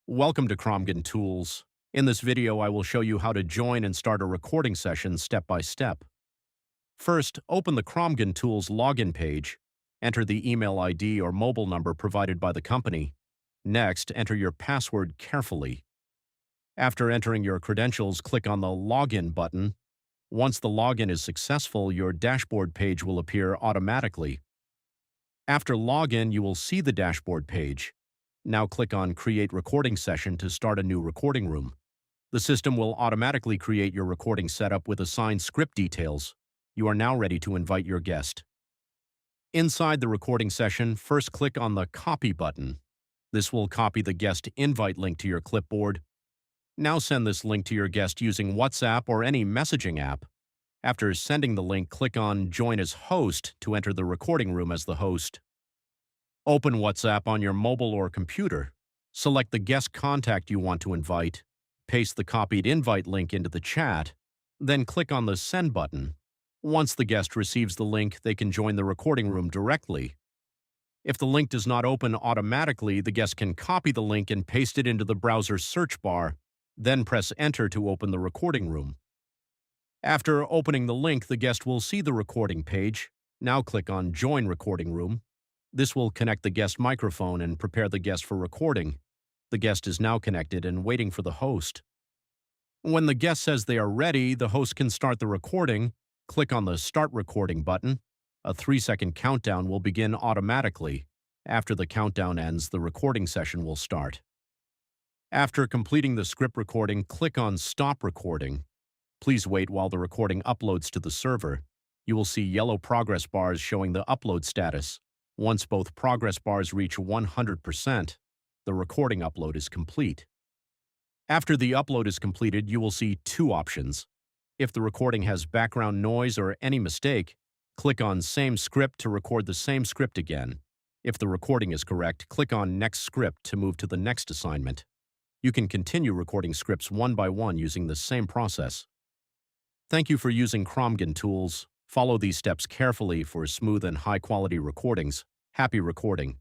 Welcome to Cromgen Tools. In this video, I will show you how to join and start a recording session step by step. First, open the Cromgen Tools login page. Enter the email ID or mobile number provided by the company. Next, enter your password carefully. After entering your credentials, click on the Login button. Once the login is successful, your dashboard page will appear automatically. After login, you will see the dashboard page. Now click on Create Recording Session to start a new recording room. The system will automatically create your recording setup with assigned script details. You are now ready to invite your guest. Inside the recording session, first click on the Copy button. This will copy the guest invite link to your clipboard. Now send this link to your guest using WhatsApp or any messaging app. After sending the link, click on Join as Host to enter the recording room as the host. Open WhatsApp on your mobile or computer. Select the guest contact you want to invite. Paste the copied invite link into the chat. Then click on the Send button. Once the guest receives the link, they can join the recording room directly. If the link does not open automatically, the guest can copy the link and paste it into the browser search bar, then press Enter to open the recording room. After opening the link, the guest will see the recording page. Now click on Join Recording Room. This will connect the guest microphone and prepare the guest for recording. The guest is now connected and waiting for the host. When the guest says they are ready, the host can start the recording. Click on the Start Recording button. A 3-second countdown will begin automatically. After the countdown ends, the recording session will start. After completing the script recording, click on Stop Recording. Please wait while the recording uploads to the server. You will see yellow progress bars showing the upload status. Once both progress bars reach 100%, the recording upload is complete. After the upload is completed, you will see two options. If the recording has background noise or any mistake, click on Same Script to record the same script again. If the recording is correct, click on Next Script to move to the next assignment. You can continue recording scripts one by one using the same process. Thank you for using Cromgen Tools. Follow these steps carefully for smooth and high-quality recordings. Happy recording.